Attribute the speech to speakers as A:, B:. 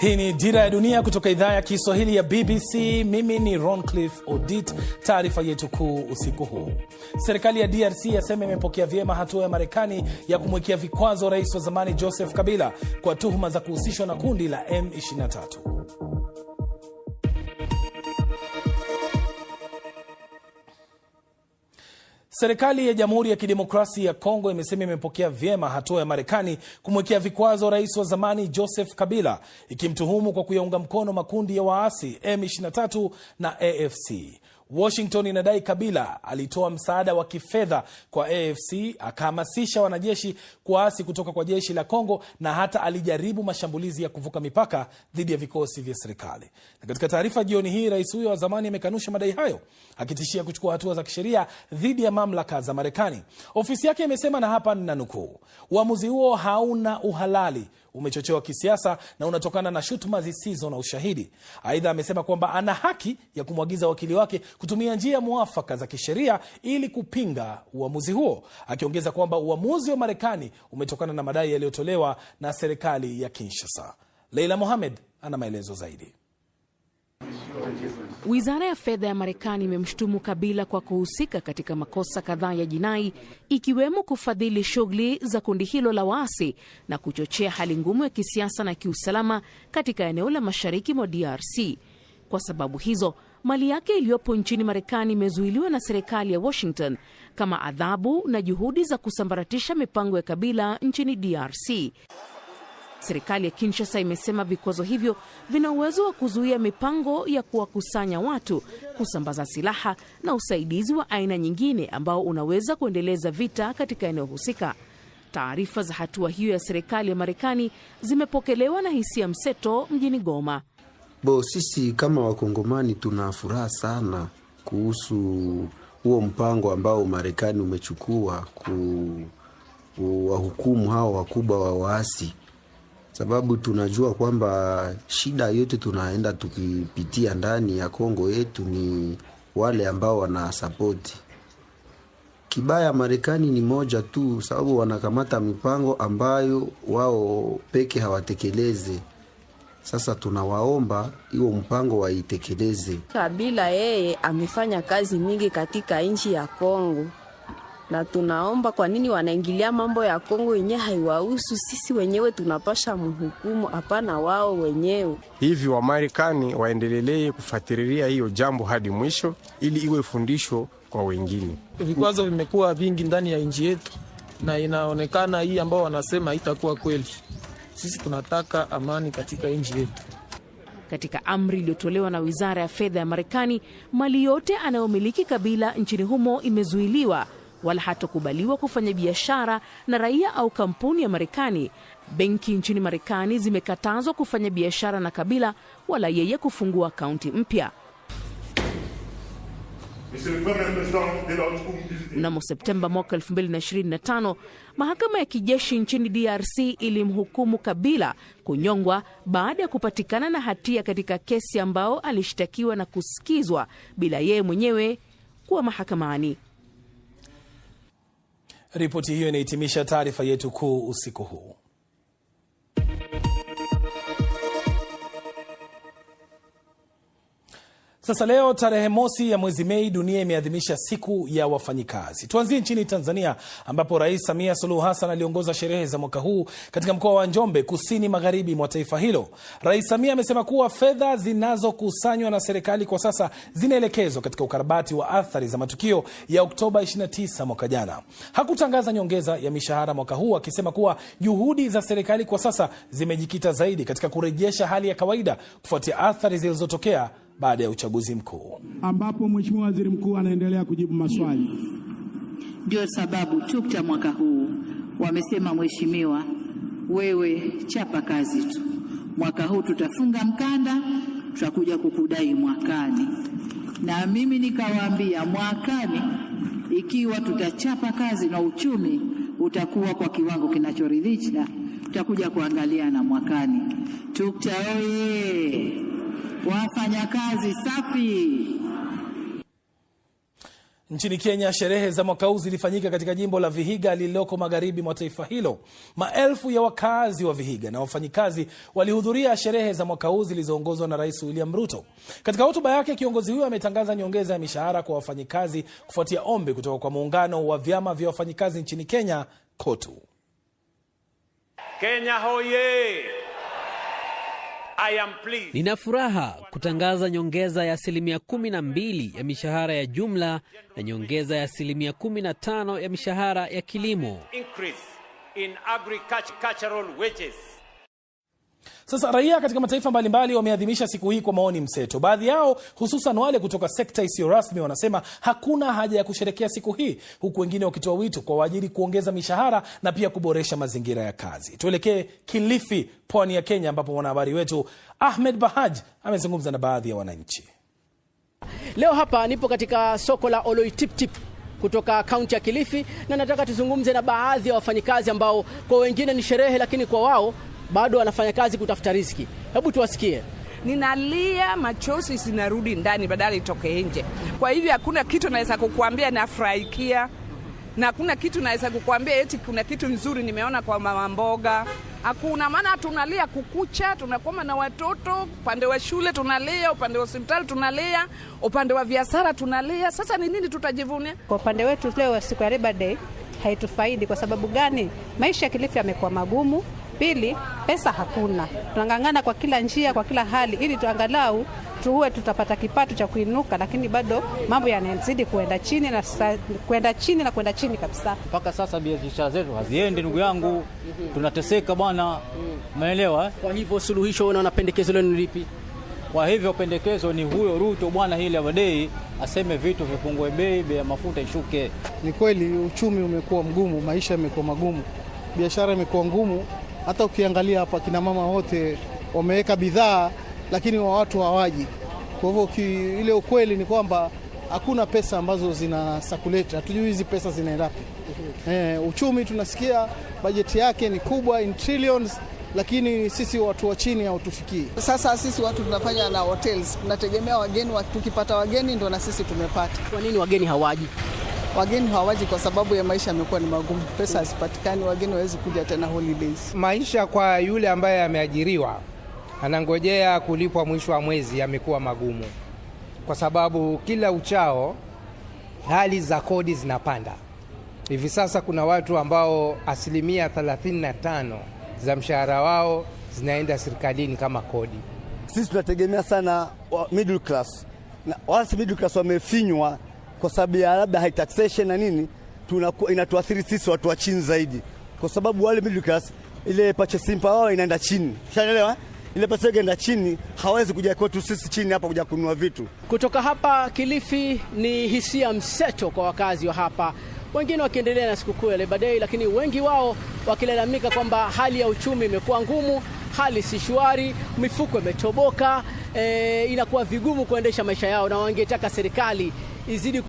A: Hii ni Dira ya Dunia kutoka idhaa ya Kiswahili ya BBC. Mimi ni Roncliffe Odit. Taarifa yetu kuu usiku huu. Serikali ya DRC yasema imepokea vyema hatua ya Marekani ya kumwekea vikwazo rais wa zamani Joseph Kabila kwa tuhuma za kuhusishwa na kundi la M23. Serikali ya Jamhuri ya Kidemokrasia ya Kongo imesema imepokea vyema hatua ya Marekani kumwekea vikwazo rais wa zamani Joseph Kabila, ikimtuhumu kwa kuyaunga mkono makundi ya waasi M23 na AFC. Washington inadai Kabila alitoa msaada wa kifedha kwa AFC, akahamasisha wanajeshi kuasi kutoka kwa jeshi la Kongo na hata alijaribu mashambulizi ya kuvuka mipaka dhidi ya vikosi vya serikali. Na katika taarifa jioni hii, rais huyo wa zamani amekanusha madai hayo, akitishia kuchukua hatua za kisheria dhidi ya mamlaka za Marekani. Ofisi yake imesema, na hapa ninanukuu, uamuzi huo hauna uhalali, umechochewa kisiasa na unatokana na shutuma zisizo na ushahidi. Aidha, amesema kwamba ana haki ya kumwagiza wakili wake kutumia njia muafaka za kisheria ili kupinga uamuzi huo, akiongeza kwamba uamuzi wa Marekani umetokana na madai yaliyotolewa na serikali ya Kinshasa. Leila Mohamed ana maelezo zaidi.
B: Wizara ya fedha ya Marekani imemshutumu Kabila kwa kuhusika katika makosa kadhaa ya jinai, ikiwemo kufadhili shughuli za kundi hilo la waasi na kuchochea hali ngumu ya kisiasa na kiusalama katika eneo la mashariki mwa DRC. Kwa sababu hizo, mali yake iliyopo nchini Marekani imezuiliwa na serikali ya Washington kama adhabu na juhudi za kusambaratisha mipango ya Kabila nchini DRC. Serikali ya Kinshasa imesema vikwazo hivyo vina uwezo wa kuzuia mipango ya kuwakusanya watu, kusambaza silaha na usaidizi wa aina nyingine ambao unaweza kuendeleza vita katika eneo husika. Taarifa za hatua hiyo ya serikali ya Marekani zimepokelewa na hisia mseto mjini Goma.
C: Sisi kama Wakongomani tuna furaha sana kuhusu huo mpango ambao Marekani umechukua kuwahukumu hao wakubwa wa waasi. Sababu tunajua kwamba shida yote tunaenda tukipitia ndani ya Kongo yetu ni wale ambao wanasapoti. Kibaya Marekani ni moja tu, sababu wanakamata mipango ambayo wao peke hawatekeleze. Sasa tunawaomba hiyo mpango waitekeleze.
D: Kabila yeye amefanya kazi mingi katika nchi ya Kongo. Na tunaomba kwa nini wanaingilia mambo ya Kongo yenyewe haiwahusu? Sisi wenyewe tunapasha mhukumu, hapana wao wenyewe.
E: Hivi wa Marekani waendelee kufuatilia hiyo jambo hadi mwisho ili iwe fundisho kwa wengine.
F: Vikwazo vimekuwa vingi ndani ya nchi yetu na inaonekana hii ambao wanasema itakuwa kweli. Sisi tunataka amani katika nchi yetu.
B: Katika amri iliyotolewa na Wizara ya Fedha ya Marekani, mali yote anayomiliki Kabila nchini humo imezuiliwa, wala hatokubaliwa kufanya biashara na raia au kampuni ya Marekani. Benki nchini Marekani zimekatazwa kufanya biashara na Kabila wala yeye kufungua akaunti mpya. Mnamo Septemba mwaka 2025, mahakama ya kijeshi nchini DRC ilimhukumu Kabila kunyongwa baada ya kupatikana na hatia katika kesi ambao alishtakiwa na kusikizwa bila yeye mwenyewe kuwa mahakamani.
A: Ripoti hiyo inahitimisha taarifa yetu kuu usiku huu. Sasa leo tarehe mosi ya mwezi Mei, dunia imeadhimisha siku ya wafanyikazi. Tuanzie nchini Tanzania ambapo Rais Samia Suluhu Hassan aliongoza sherehe za mwaka huu katika mkoa wa Njombe, kusini magharibi mwa taifa hilo. Rais Samia amesema kuwa fedha zinazokusanywa na serikali kwa sasa zinaelekezwa katika ukarabati wa athari za matukio ya Oktoba 29 mwaka jana. Hakutangaza nyongeza ya mishahara mwaka huu, akisema kuwa juhudi za serikali kwa sasa zimejikita zaidi katika kurejesha hali ya kawaida kufuatia athari zilizotokea baada ya uchaguzi mkuu,
G: ambapo Mheshimiwa Waziri Mkuu anaendelea kujibu maswali.
H: Ndio sababu TUCTA mwaka huu wamesema, Mheshimiwa, wewe chapa kazi tu. Mwaka huu tutafunga mkanda, tutakuja kukudai mwakani. Na mimi nikawaambia mwakani, ikiwa tutachapa kazi na uchumi utakuwa kwa kiwango kinachoridhisha, tutakuja kuangalia na mwakani. TUCTA oye! Wafanya kazi safi.
A: Nchini Kenya, sherehe za mwaka huu zilifanyika katika jimbo la Vihiga lililoko magharibi mwa taifa hilo. Maelfu ya wakazi wa Vihiga na wafanyikazi walihudhuria sherehe za mwaka huu zilizoongozwa na Rais William Ruto. Katika hotuba yake, kiongozi huyo ametangaza nyongeza ya mishahara kwa wafanyikazi kufuatia ombi kutoka kwa muungano wa vyama vya wafanyikazi nchini Kenya, KOTU.
I: Kenya hoye!
J: Nina furaha kutangaza nyongeza ya 12% ya mishahara ya jumla na nyongeza ya 15% ya mishahara ya kilimo.
A: Sasa raia katika mataifa mbalimbali wameadhimisha siku hii kwa maoni mseto. Baadhi yao, hususan wale kutoka sekta isiyo rasmi, wanasema hakuna haja ya kusherekea siku hii, huku wengine wakitoa wito kwa waajiri kuongeza mishahara na pia kuboresha mazingira ya kazi. Tuelekee Kilifi, pwani ya Kenya, ambapo mwanahabari wetu Ahmed Bahaj amezungumza na baadhi ya wananchi.
K: Leo hapa nipo katika soko la Oloitiptip kutoka kaunti ya Kilifi, na nataka tuzungumze na baadhi ya wafanyikazi ambao kwa wengine ni sherehe, lakini kwa wao bado wanafanya kazi kutafuta riziki. Hebu tuwasikie.
L: Ninalia, machozi zinarudi ndani badala itoke nje. Kwa hivyo hakuna kitu naweza kukuambia nafurahikia, na hakuna kitu naweza kukuambia eti kuna kitu nzuri nimeona kwa mama mboga. Hakuna, maana tunalia kukucha, tunakoma na watoto, upande wa shule tunalia, upande wa hospitali tunalia, upande wa biashara tunalia. Sasa ni nini tutajivunia?
M: Kwa upande wetu leo siku ya Labor Day haitufaidi. Kwa sababu gani? Maisha ya Kilifi yamekuwa magumu. Pili, pesa hakuna. Tunangangana kwa kila njia, kwa kila hali, ili tuangalau tuwe tutapata kipato cha kuinuka, lakini bado mambo yanazidi kuenda chini na kwenda chini kabisa.
N: Mpaka sasa biashara zetu haziendi, ndugu yangu. Tunateseka bwana. Umeelewa?
K: Kwa hivyo suluhisho unaona pendekezo lenu lipi?
N: Kwa hivyo pendekezo ni huyo Ruto bwana, hili Labor Day aseme vitu vipungue bei ya mafuta ishuke.
O: Ni kweli uchumi umekuwa mgumu, maisha yamekuwa magumu, biashara imekuwa ngumu. Hata ukiangalia hapa kina mama wote wameweka bidhaa, lakini watu hawaji. Kwa hivyo ile ukweli ni kwamba hakuna pesa ambazo zina circulate. Hatujui hizi pesa zinaenda wapi. Uchumi tunasikia bajeti yake ni kubwa in trillions, lakini sisi watu wa chini hautufikii.
P: Sasa sisi watu tunafanya na hotels, tunategemea wageni, tukipata wageni ndio na sisi tumepata.
K: Kwa nini wageni hawaji?
P: Wageni hawaji kwa sababu ya maisha yamekuwa ni magumu, pesa hazipatikani, wageni hawezi kuja tena holidays.
Q: Maisha kwa yule ambaye ameajiriwa anangojea kulipwa mwisho wa mwezi yamekuwa magumu, kwa sababu kila uchao hali za kodi zinapanda. Hivi sasa kuna watu ambao 35% za mshahara wao zinaenda serikalini kama kodi.
R: Sisi tunategemea sana middle class, na wale middle class wamefinywa kwa sababu ya labda high taxation na nini, inatuathiri sisi watu wa chini zaidi, kwa sababu wale middle class ile purchasing power wao inaenda chini. Unaelewa? Ile pesa inaenda chini, hawezi kuja kwetu sisi chini hapa kuja kununua vitu.
K: Kutoka hapa Kilifi ni hisia mseto kwa wakazi wa hapa, wengine wakiendelea na sikukuu ya Labor Day, lakini wengi wao wakilalamika kwamba hali ya uchumi imekuwa ngumu, hali si shwari, mifuko imetoboka, inakuwa vigumu kuendesha maisha yao, na wangetaka serikali izidi